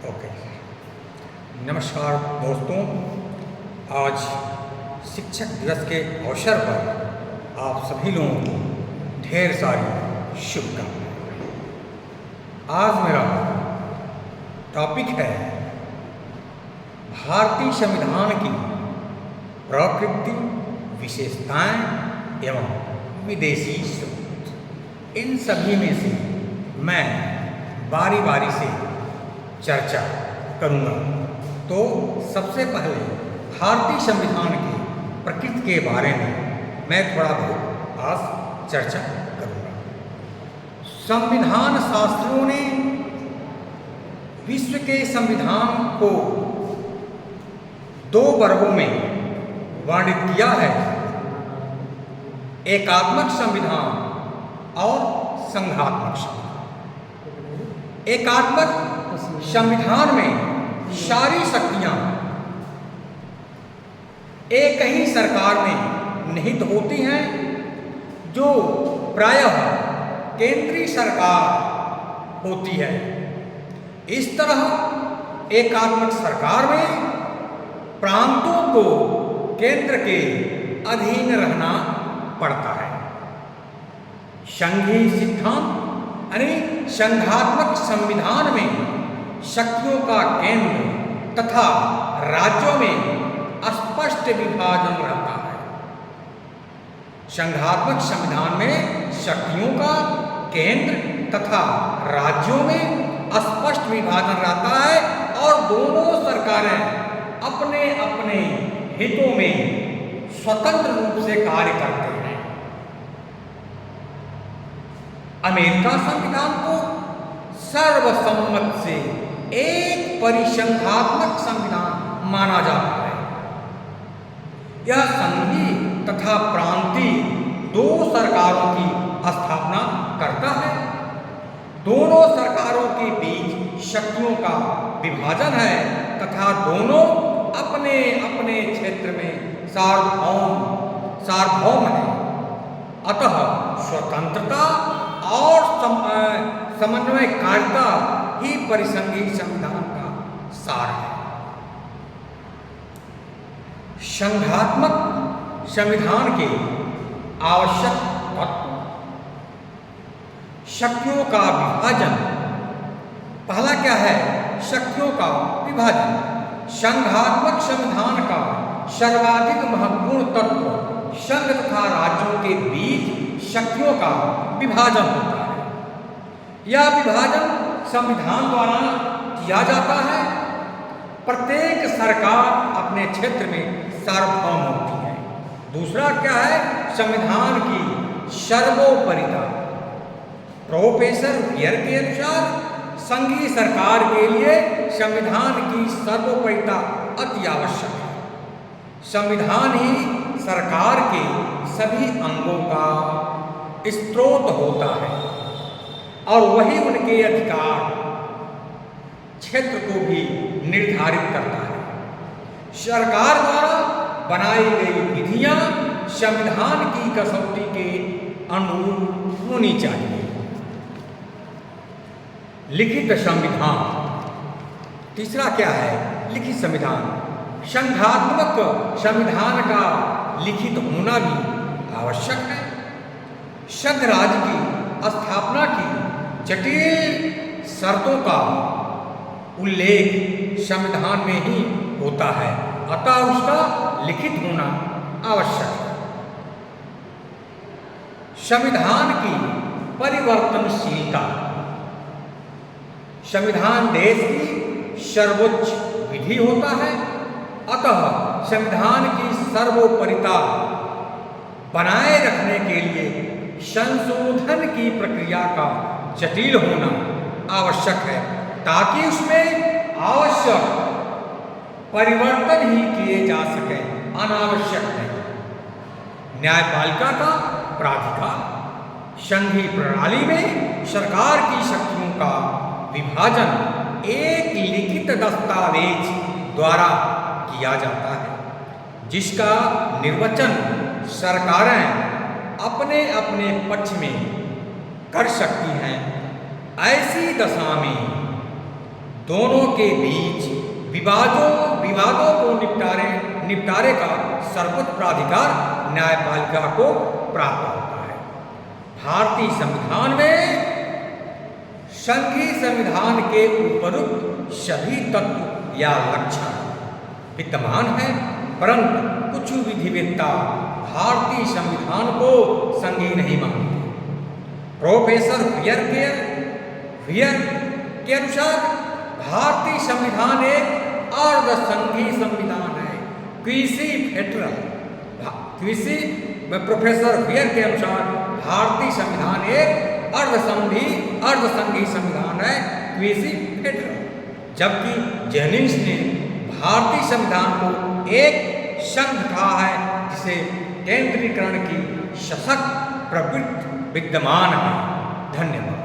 Okay. नमस्कार दोस्तों, आज शिक्षक दिवस के अवसर पर आप सभी लोगों को ढेर सारी शुभकामनाएं। आज मेरा टॉपिक है भारतीय संविधान की प्रकृति, विशेषताएं एवं विदेशी स्रोत। इन सभी में से मैं बारी बारी से चर्चा करूंगा। तो सबसे पहले भारतीय संविधान की प्रकृति के बारे में मैं थोड़ा बहुत आज चर्चा करूंगा। संविधान शास्त्रियों ने विश्व के संविधान को दो वर्गों में वर्णित किया है: एकात्मक संविधान और संघात्मक संविधान। एकात्मक संविधान में सारी शक्तियां एक ही सरकार में निहित होती हैं, जो प्रायः केंद्रीय सरकार होती है। इस तरह एकात्मक सरकार में प्रांतों को केंद्र के अधीन रहना पड़ता है। संघीय सिद्धांत यानी संघात्मक संविधान में शक्तियों का केंद्र तथा राज्यों में स्पष्ट विभाजन रहता है। संघात्मक संविधान में शक्तियों का केंद्र तथा राज्यों में स्पष्ट विभाजन रहता है और दोनों सरकारें अपने अपने हितों में स्वतंत्र रूप से कार्य करते हैं। अमेरिका संविधान को सर्वसम्मत से एक परिसंघात्मक संविधान माना जाता है। यह संघीय तथा प्रांतीय दो सरकारों की स्थापना करता है। दोनों सरकारों के बीच शक्तियों का विभाजन है तथा दोनों अपने अपने क्षेत्र में सार्वभौम है। अतः स्वतंत्रता और समन्वयकारिता ही परिसंघीय संविधान का सार है। संघात्मक संविधान के आवश्यक तत्व: शक्तियों का विभाजन। पहला क्या है? शक्तियों का विभाजन। संघात्मक संविधान का सर्वाधिक महत्वपूर्ण तत्व संघ तथा राज्यों के बीच शक्तियों का विभाजन होता है। यह विभाजन संविधान द्वारा किया जाता है। प्रत्येक सरकार अपने क्षेत्र में सार्वभौम होती है। दूसरा क्या है? संविधान की सर्वोपरिता। प्रोफेसर वियर के अनुसार संघीय सरकार के लिए संविधान की सर्वोपरिता अति आवश्यक है। संविधान ही सरकार के सभी अंगों का स्रोत होता है और वही उनके अधिकार क्षेत्र को भी निर्धारित करता है। सरकार द्वारा बनाई गई विधियां संविधान की कसौटी के अनुरूप होनी चाहिए। लिखित संविधान। तीसरा क्या है? लिखित संविधान। संघात्मक संविधान का लिखित होना भी आवश्यक है। संघ राज्य की स्थापना की जटिल शर्तों का उल्लेख संविधान में ही होता है, अतः उसका लिखित होना आवश्यक है। संविधान की परिवर्तनशीलता। संविधान देश की सर्वोच्च विधि होता है, अतः संविधान की सर्वोपरिता बनाए रखने के लिए संशोधन की प्रक्रिया का जटिल होना आवश्यक है, ताकि उसमें आवश्यक परिवर्तन ही किए जा सके, अनावश्यक नहीं। न्यायपालिका का प्राधिकार। संघीय प्रणाली में सरकार की शक्तियों का विभाजन एक लिखित दस्तावेज द्वारा किया जाता है, जिसका निर्वचन सरकारें अपने अपने पक्ष में कर सकती हैं। ऐसी दशा में दोनों के बीच विवादों को निपटारे का सर्वोच्च प्राधिकार न्यायपालिका को प्राप्त होता है। भारतीय संविधान में संघीय संविधान के उपरुक्त सभी तत्व या लक्षण विद्यमान है, परंतु कुछ विधिवेत्ता भारतीय संविधान को संघीय नहीं मानते। प्रोफेसर फियर के अनुसार भारतीय संविधान एक अर्ध संघीय संविधान है, क्विसी फेडरल। प्रोफेसर फियर के अनुसार भारतीय संविधान एक अर्ध संघीय संविधान है, क्विसी फेडरल। जबकि जेनिंग्स ने भारतीय संविधान को एक संघ कहा है, जिसे केंद्रीकरण की सशक्त प्रवृत्ति विद्यमान है। धन्यवाद।